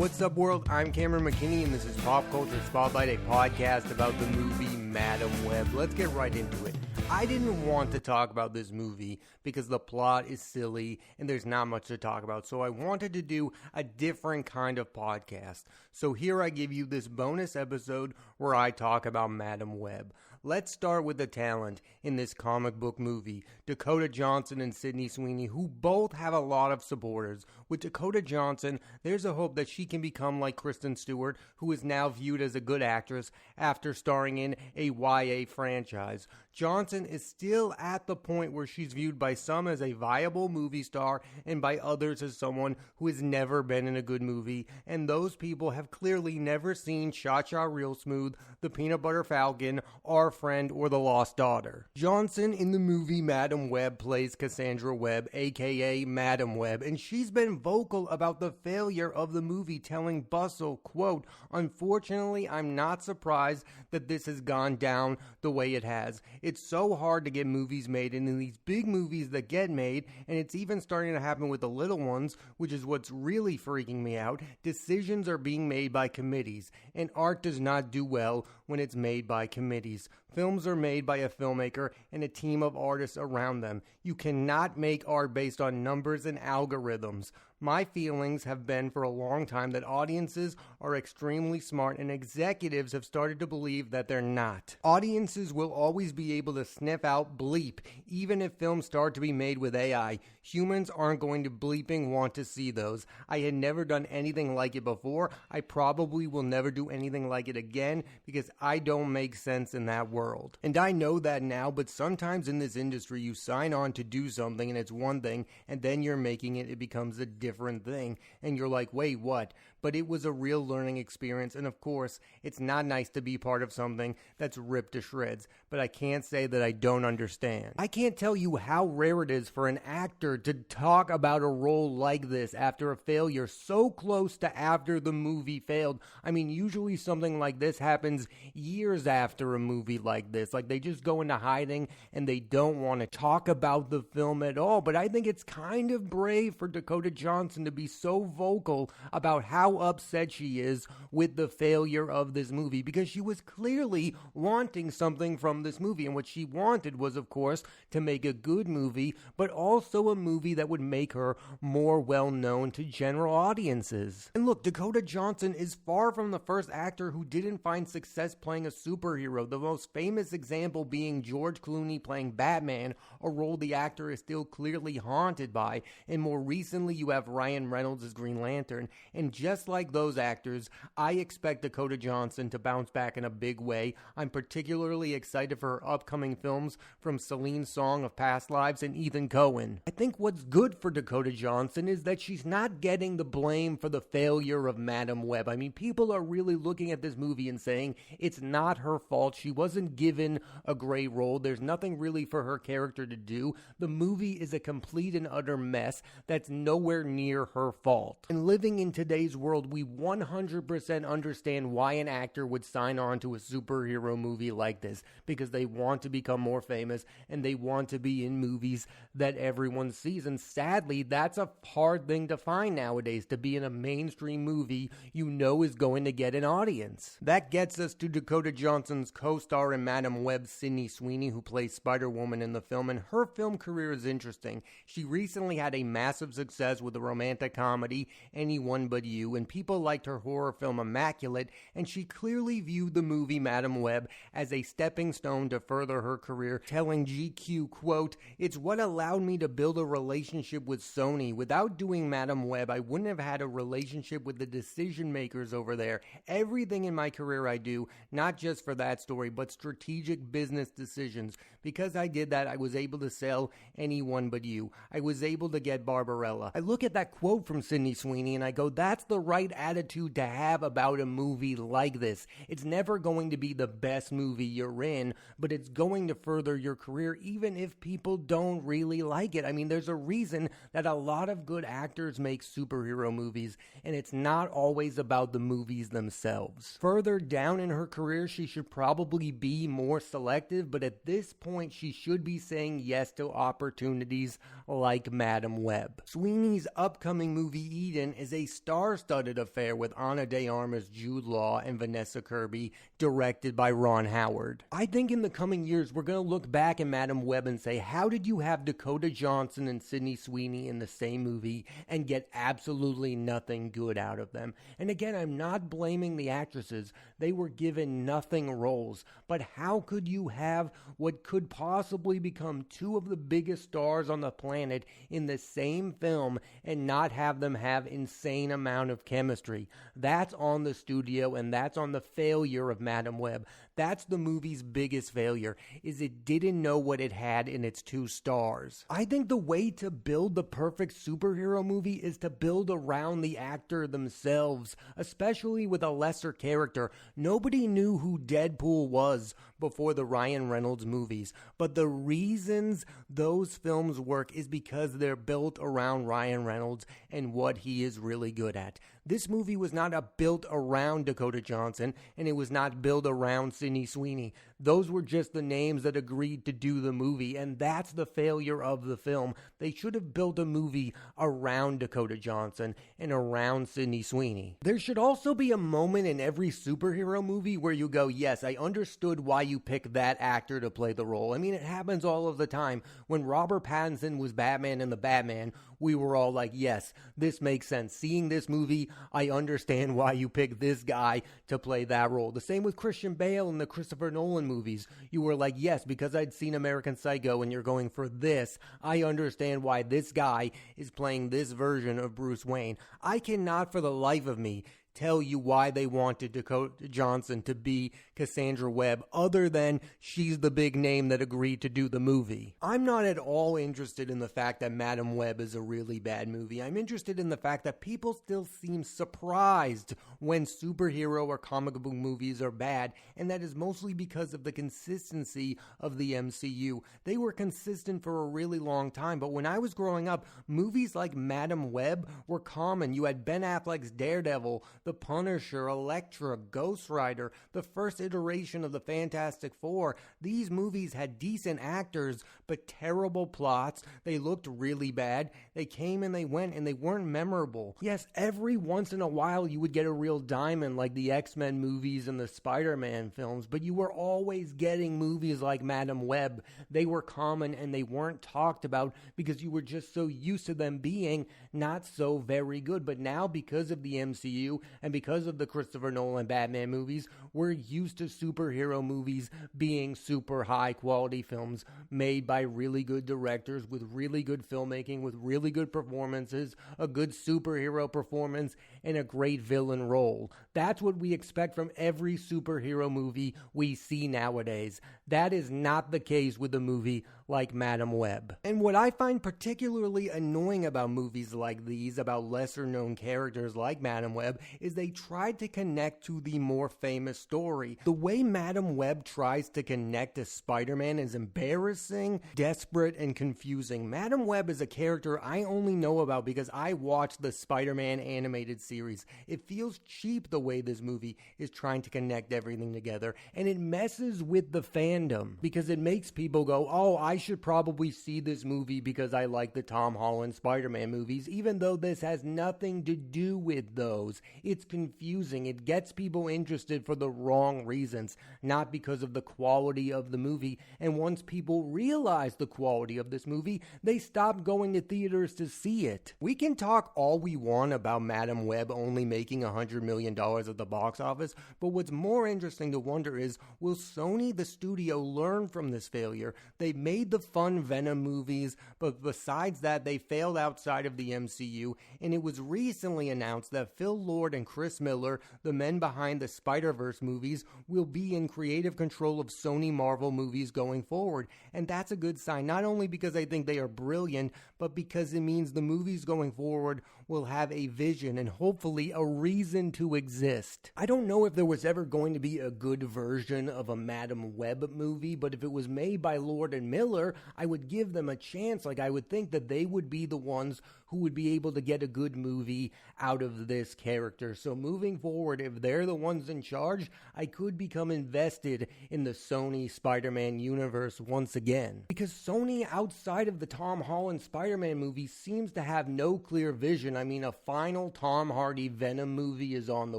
What's up, world? I'm Cameron McKinney, and this is Pop Culture Spotlight, a podcast about the movie Madam Web. Let's get right into it. I didn't want to talk about this movie because the plot is silly and there's not much to talk about, so I wanted to do a different kind of podcast. So here I give you this bonus episode where I talk about Madam Web. Let's start with the talent in this comic book movie, Dakota Johnson and Sydney Sweeny, who both have a lot of supporters. With Dakota Johnson, there's a hope that she can become like Kristen Stewart, who is now viewed as a good actress after starring in a YA franchise. Johnson is still at the point where she's viewed by some as a viable movie star and by others as someone who has never been in a good movie, and those people have clearly never seen Cha Cha Real Smooth, The Peanut Butter Falcon, Our Friend, or The Lost Daughter. Johnson in the movie Madam Web plays Cassandra Webb, aka Madam Web, and she's been vocal about the failure of the movie, telling Bustle, quote, "Unfortunately, I'm not surprised that this has gone down the way it has. It's so hard to get movies made, and in these big movies that get made, and it's even starting to happen with the little ones, which is what's really freaking me out, decisions are being made by committees, and art does not do well when it's made by committees. Films are made by a filmmaker and a team of artists around them. You cannot make art based on numbers and algorithms. My feelings have been for a long time that audiences are extremely smart and executives have started to believe that they're not. Audiences will always be able to sniff out bleep, even if films start to be made with AI. Humans aren't going to bleeping want to see those. I had never done anything like it before. I probably will never do anything like it again because I don't make sense in that world. And I know that now, but sometimes in this industry you sign on to do something and it's one thing, and then you're making it becomes a different thing, and you're like, wait, what? But it was a real learning experience, and of course, it's not nice to be part of something that's ripped to shreds, but I can't say that I don't understand. I can't tell you how rare it is for an actor to talk about a role like this after a failure so close to after the movie failed. I mean, usually something like this happens years after a movie like this. Like, they just go into hiding and they don't want to talk about the film at all. But I think it's kind of brave for Dakota Johnson to be so vocal about how upset she is with the failure of this movie, because she was clearly wanting something from this movie, and what she wanted was, of course, to make a good movie, but also a movie that would make her more well known to general audiences. And look, Dakota Johnson is far from the first actor who didn't find success playing a superhero, the most famous example being George Clooney playing Batman, a role the actor is still clearly haunted by, and more recently you have Ryan Reynolds as Green Lantern, and just like those actors, I expect Dakota Johnson to bounce back in a big way. I'm particularly excited for her upcoming films from Celine Song of Past Lives and Ethan Coen. I think what's good for Dakota Johnson is that she's not getting the blame for the failure of Madam Web. I mean, people are really looking at this movie and saying it's not her fault. She wasn't given a great role. There's nothing really for her character to do. The movie is a complete and utter mess that's nowhere near her fault. And living in today's world, we 100% understand why an actor would sign on to a superhero movie like this, because they want to become more famous and they want to be in movies that everyone sees. And sadly, that's a hard thing to find nowadays, to be in a mainstream movie you know is going to get an audience. That gets us to Dakota Johnson's co-star in Madam Web, Sydney Sweeny, who plays Spider-Woman in the film, and her film career is interesting. She recently had a massive success with the romantic comedy Anyone But You, and people liked her horror film Immaculate, and she clearly viewed the movie Madam Web as a stepping stone to further her career, telling GQ, quote, "It's what allowed me to build a relationship with Sony. Without doing Madam Web, I wouldn't have had a relationship with the decision makers over there. Everything in my career I do, not just for that story, but strategic business decisions. Because I did that, I was able to sell Anyone But You. I was able to get Barbarella." I look at that quote from Sydney Sweeny and I go, that's the right attitude to have about a movie like this. It's never going to be the best movie you're in, but it's going to further your career even if people don't really like it. I mean, there's a reason that a lot of good actors make superhero movies, and it's not always about the movies themselves. Further down in her career, she should probably be more selective, but at this point, she should be saying yes to opportunities like Madam Web. Sweeney's upcoming movie Eden is a star-studded cold-blooded affair with Ana de Armas, Jude Law, and Vanessa Kirby, directed by Ron Howard. I think in the coming years, we're going to look back at Madam Web and say, how did you have Dakota Johnson and Sydney Sweeney in the same movie and get absolutely nothing good out of them? And again, I'm not blaming the actresses. They were given nothing roles. But how could you have what could possibly become two of the biggest stars on the planet in the same film and not have them have insane amount of chemistry? That's on the studio, and that's on the failure of Madam Web. That's the movie's biggest failure, is it didn't know what it had in its two stars. I think the way to build the perfect superhero movie is to build around the actor themselves, especially with a lesser character. Nobody knew who Deadpool was before the Ryan Reynolds movies, but the reasons those films work is because they're built around Ryan Reynolds and what he is really good at. This movie was not built around Dakota Johnson, and it was not built around Sydney Sweeney. Those were just the names that agreed to do the movie, and that's the failure of the film. They should have built a movie around Dakota Johnson and around Sydney Sweeney. There should also be a moment in every superhero movie where you go, yes, I understood why you picked that actor to play the role. I mean, it happens all of the time. When Robert Pattinson was Batman in The Batman, we were all like, yes, this makes sense. Seeing this movie, I understand why you picked this guy to play that role. The same with Christian Bale in the Christopher Nolan movies. You were like, yes, because I'd seen American Psycho and you're going for this, I understand why this guy is playing this version of Bruce Wayne. I cannot for the life of me tell you why they wanted Dakota Johnson to be Cassandra Webb, other than she's the big name that agreed to do the movie. I'm not at all interested in the fact that Madam Web is a really bad movie. I'm interested in the fact that people still seem surprised when superhero or comic book movies are bad, and that is mostly because of the consistency of the MCU. They were consistent for a really long time, but when I was growing up, movies like Madam Web were common. You had Ben Affleck's Daredevil, The Punisher, Elektra, Ghost Rider, the first iteration of the Fantastic Four. These movies had decent actors, but terrible plots. They looked really bad. They came and they went, and they weren't memorable. Yes, every once in a while you would get a real diamond like the X-Men movies and the Spider-Man films, but you were always getting movies like Madam Web. They were common and they weren't talked about because you were just so used to them being not so very good. But now, because of the MCU and because of the Christopher Nolan Batman movies, we're used to superhero movies being super high quality films made by really good directors with really good filmmaking, with really good performances, a good superhero performance, and a great villain role. That's what we expect from every superhero movie we see nowadays. That is not the case with a movie like Madam Web. And what I find particularly annoying about movies like these, about lesser known characters like Madam Web, is they try to connect to the more famous story. The way Madam Web tries to connect to Spider-Man is embarrassing, desperate, and confusing. Madam Web is a character I only know about because I watched the Spider-Man animated series. It feels cheap the way this movie is trying to connect everything together, and it messes with the fandom because it makes people go, oh, I should probably see this movie because I like the Tom Holland Spider-Man movies, even though this has nothing to do with those. It's confusing. It gets people interested for the wrong reasons, not because of the quality of the movie. And once people realize the quality of this movie, they stop going to theaters to see it. We can talk all we want about Madam Web only making $100 million at the box office, but what's more interesting to wonder is, will Sony, the studio, learn from this failure? They made the fun Venom movies, but besides that, they failed outside of the MCU, and it was recently announced that Phil Lord and Chris Miller, the men behind the Spider-Verse movies, will be in creative control of Sony Marvel movies going forward. And that's a good sign, not only because I think they are brilliant, but because it means the movies going forward will have a vision and hopefully a reason to exist. I don't know if there was ever going to be a good version of a Madam Web movie, but if it was made by Lord and Miller, I would give them a chance. Like, I would think that they would be the ones who would be able to get a good movie out of this character. So moving forward, if they're the ones in charge, I could become invested in the Sony Spider-Man universe once again. Because Sony, outside of the Tom Holland Spider-Man movie, seems to have no clear vision. I mean, a final Tom Hardy Venom movie is on the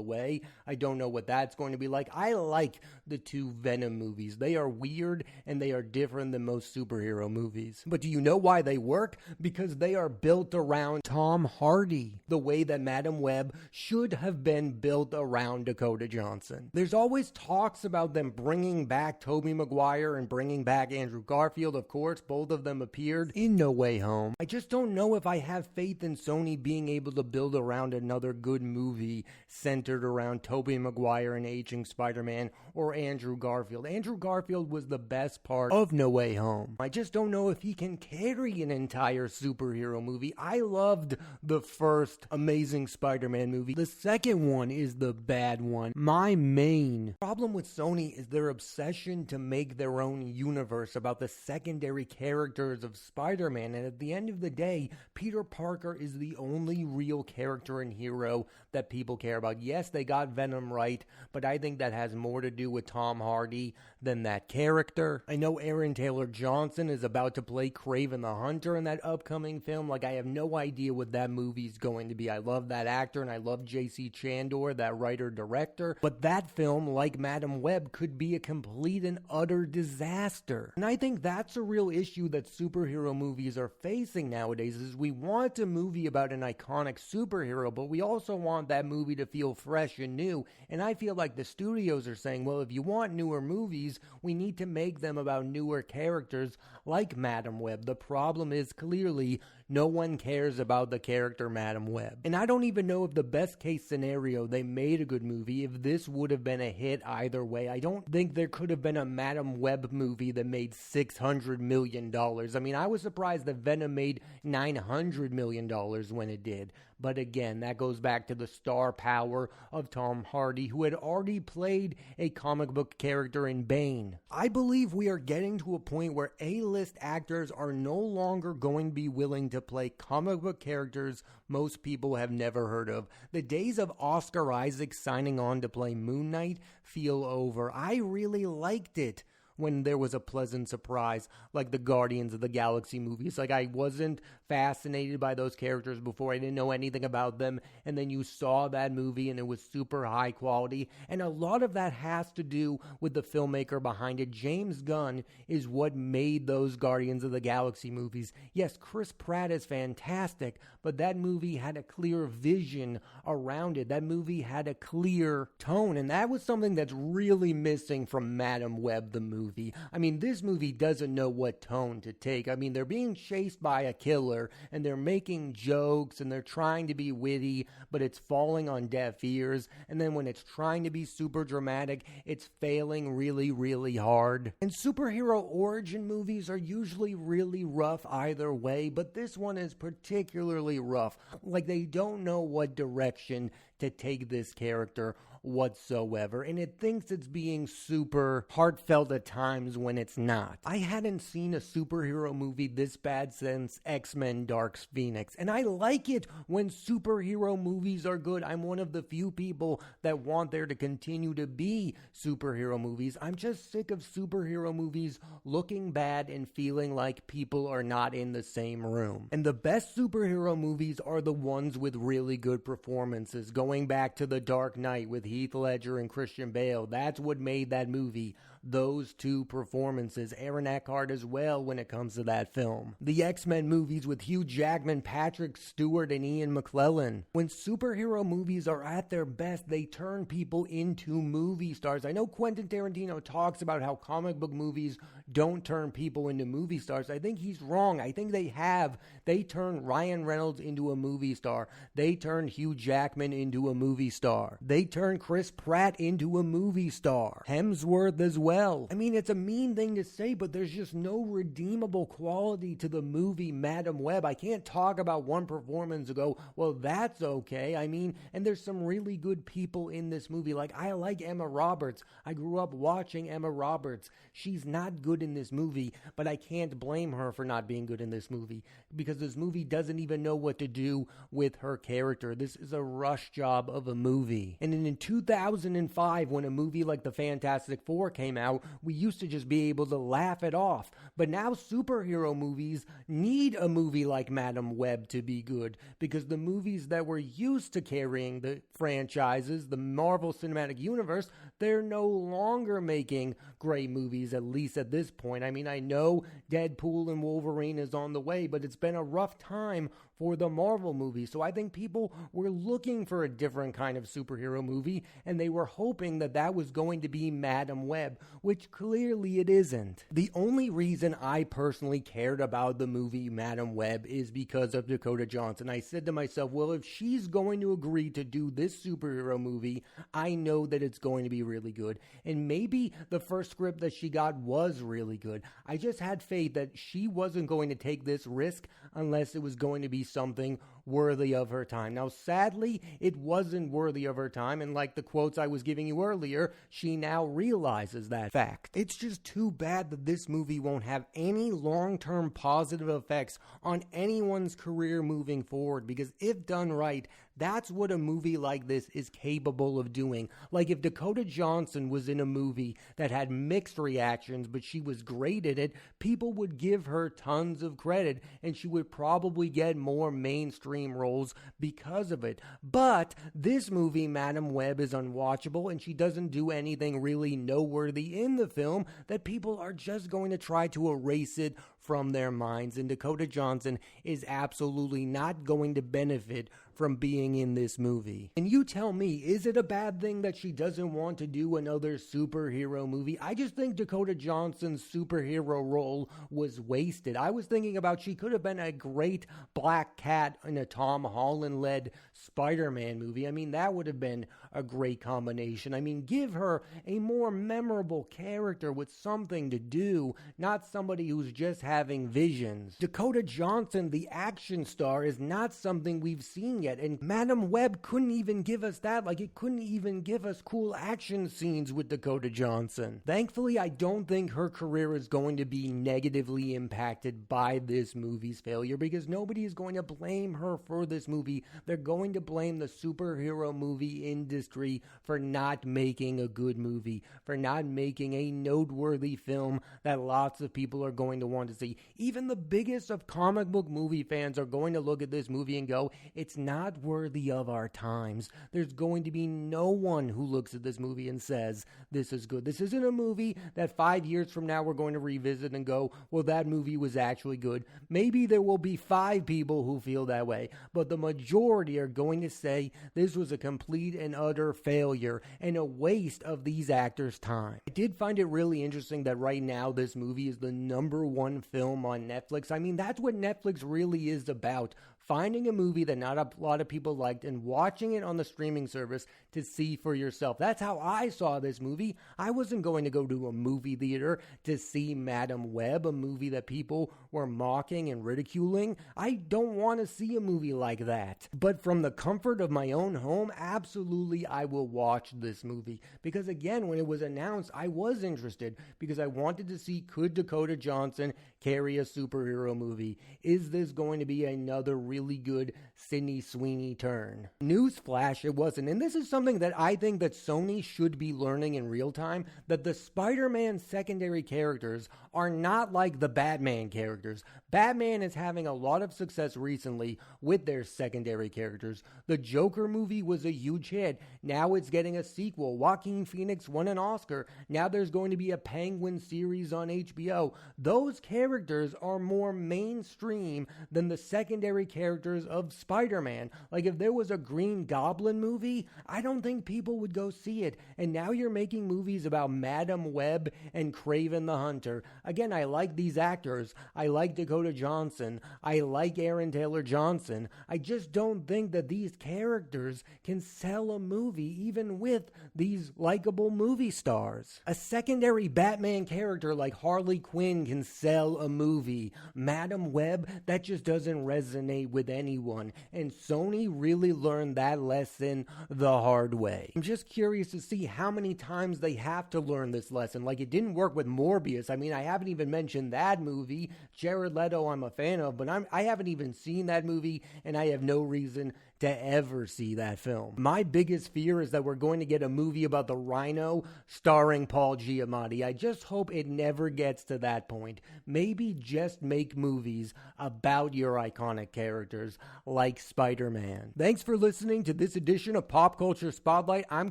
way. I don't know what that's going to be like. I like the two Venom movies. They are weird and they are different than most superhero movies. But do you know why they work? Because they are built around Tom Hardy, the way that Madam Web should have been built around Dakota Johnson. There's always talks about them bringing back Tobey Maguire and bringing back Andrew Garfield. Of course, both of them appeared in No Way Home. I just don't know if I have faith in Sony being able to build around another good movie centered around Tobey Maguire and aging Spider-Man or Andrew Garfield. Andrew Garfield was the best part of No Way Home. I just don't know if he can carry an entire superhero movie. I loved the first Amazing Spider-Man movie. The second one is the bad one. My main problem with Sony is their obsession to make their own universe about the secondary characters of Spider-Man, and at the end of the day, Peter Parker is the only real character and hero that people care about. Yes, they got Venom right, but I think that has more to do with Tom Hardy than that character. I know Aaron Taylor Johnson is about to play Kraven the Hunter in that upcoming film. Like, I have no idea what that movie's going to be. I love that actor and I love J.C. Chandor, that writer-director, but that film, like Madam Web, could be a complete and utter disaster. And I think that's a real issue that superhero movies are facing nowadays, is we want a movie about an iconic superhero, but we also want that movie to feel fresh and new. And I feel like the studios are saying, well, if you want newer movies, we need to make them about newer characters like Madam Web. The problem is clearly no one cares about the character Madam Web. And I don't even know if the best case scenario, they made a good movie, if this would have been a hit either way. I don't think there could have been a Madam Web movie that made $600 million. I mean, I was surprised that Venom made $900 million when it did. But again, that goes back to the star power of Tom Hardy, who had already played a comic book character in Bane. I believe we are getting to a point where A-list actors are no longer going to be willing to play comic book characters most people have never heard of. The days of Oscar Isaac signing on to play Moon Knight feel over. I really liked it when there was a pleasant surprise, like the Guardians of the Galaxy movies. Like, I wasn't fascinated by those characters before. I didn't know anything about them. And then you saw that movie and it was super high quality. And a lot of that has to do with the filmmaker behind it. James Gunn is what made those Guardians of the Galaxy movies. Yes, Chris Pratt is fantastic, but that movie had a clear vision around it. That movie had a clear tone. And that was something that's really missing from Madam Web, the movie. I mean, this movie doesn't know what tone to take. I mean, they're being chased by a killer and they're making jokes and they're trying to be witty, but it's falling on deaf ears. And then when it's trying to be super dramatic, it's failing really, really hard. And superhero origin movies are usually really rough either way, but this one is particularly rough. Like, they don't know what direction to take this character whatsoever, and it thinks it's being super heartfelt at times when it's not. I hadn't seen a superhero movie this bad since X-Men Dark Phoenix, and I like it when superhero movies are good. I'm one of the few people that want there to continue to be superhero movies. I'm just sick of superhero movies looking bad and feeling like people are not in the same room. And the best superhero movies are the ones with really good performances. Going back to The Dark Knight with Heath Ledger and Christian Bale, that's what made that movie. Those two performances. Aaron Eckhart as well when it comes to that film. The X-Men movies with Hugh Jackman, Patrick Stewart, and Ian McKellen. When superhero movies are at their best, they turn people into movie stars. I know Quentin Tarantino talks about how comic book movies don't turn people into movie stars. I think he's wrong. I think they have. They turned Ryan Reynolds into a movie star. They turned Hugh Jackman into a movie star. They turned Chris Pratt into a movie star. Hemsworth as well. I mean, it's a mean thing to say, but there's just no redeemable quality to the movie Madam Web. I can't talk about one performance and go, well, that's okay. I mean, and there's some really good people in this movie. Like, I like Emma Roberts. I grew up watching Emma Roberts. She's not good in this movie, but I can't blame her for not being good in this movie because this movie doesn't even know what to do with her character. This is a rush job of a movie. And in 2005, when a movie like The Fantastic Four came out, we used to just be able to laugh it off. But now superhero movies need a movie like Madam Web to be good, because the movies that were used to carrying the franchises, the Marvel Cinematic Universe, they're no longer making great movies, at least at this point. I mean, I know Deadpool and Wolverine is on the way, but it's been a rough time for the Marvel movies. So I think people were looking for a different kind of superhero movie, and they were hoping that that was going to be Madam Web, which clearly it isn't. The only reason I personally cared about the movie Madam Web is because of Dakota Johnson. I said to myself, well, if she's going to agree to do this superhero movie, I know that it's going to be really good. And maybe the first script that she got was really good. I just had faith that she wasn't going to take this risk unless it was going to be something worthy of her time. Now, sadly, it wasn't worthy of her time, and like the quotes I was giving you earlier, she now realizes that fact. It's just too bad that this movie won't have any long-term positive effects on anyone's career moving forward, because if done right, that's what a movie like this is capable of doing. Like if Dakota Johnson was in a movie that had mixed reactions, but she was great at it, people would give her tons of credit, and she would probably get more mainstream roles because of it. But this movie, Madam Web, is unwatchable, and she doesn't do anything really noteworthy in the film that people are just going to try to erase it from their minds, and Dakota Johnson is absolutely not going to benefit from being in this movie. And you tell me, is it a bad thing that she doesn't want to do another superhero movie? I just think Dakota Johnson's superhero role was wasted. I was thinking about she could have been a great Black Cat in a Tom Holland-led Spider-Man movie. I mean, that would have been a great combination. I mean, give her a more memorable character with something to do, not somebody who's just having visions. Dakota Johnson, the action star, is not something we've seen yet, and Madam Web couldn't even give us that. Like, it couldn't even give us cool action scenes with Dakota Johnson. Thankfully, I don't think her career is going to be negatively impacted by this movie's failure, because nobody is going to blame her for this movie. They're going to blame the superhero movie industry for not making a good movie, for not making a noteworthy film that lots of people are going to want to see. Even the biggest of comic book movie fans are going to look at this movie and go, it's not worthy of our times. There's going to be no one who looks at this movie and says, this is good. This isn't a movie that 5 years from now we're going to revisit and go, well, that movie was actually good. Maybe there will be 5 people who feel that way, but the majority are going to say this was a complete and utter failure and a waste of these actors' time. I did find it really interesting that right now this movie is the #1 film on Netflix. I mean, that's what Netflix really is about. Finding a movie that not a lot of people liked and watching it on the streaming service to see for yourself. That's how I saw this movie. I wasn't going to go to a movie theater to see Madam Web, a movie that people were mocking and ridiculing. I don't want to see a movie like that. But from the comfort of my own home, absolutely I will watch this movie. Because again, when it was announced, I was interested because I wanted to see, could Dakota Johnson carry a superhero movie? Is this going to be another really good Sydney Sweeny turn? Newsflash, it wasn't. And this is something that I think that Sony should be learning in real time, that the Spider-Man secondary characters are not like the Batman characters. Batman is having a lot of success recently with their secondary characters. The Joker movie was a huge hit. Now it's getting a sequel. Joaquin Phoenix won an Oscar. Now there's going to be a Penguin series on HBO. Those characters are more mainstream than the secondary characters of Spider-Man. Like if there was a Green Goblin movie, I don't think people would go see it. And now you're making movies about Madam Web and Kraven the Hunter. Again, I like these actors. I like Dakota Johnson. I like Aaron Taylor Johnson. I just don't think that these characters can sell a movie even with these likable movie stars. A secondary Batman character like Harley Quinn can sell a movie. Madam Web, that just doesn't resonate with anyone. And Sony really learned that lesson the hard way. I'm just curious to see how many times they have to learn this lesson. Like, it didn't work with Morbius. I mean, I haven't even mentioned that movie. Jared Leto I'm a fan of, but I haven't even seen that movie, and I have no reason to ever see that film. My biggest fear is that we're going to get a movie about the Rhino starring Paul Giamatti. I just hope it never gets to that point. Maybe just make movies about your iconic characters like Spider-Man. Thanks for listening to this edition of Pop Culture Spotlight. I'm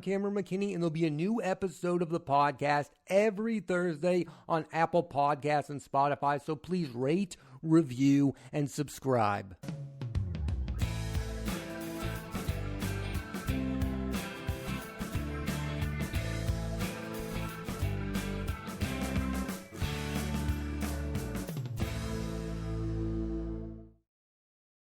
Cameron McKinney, and there'll be a new episode of the podcast every Thursday on Apple Podcasts and Spotify, so please rate, review, and subscribe.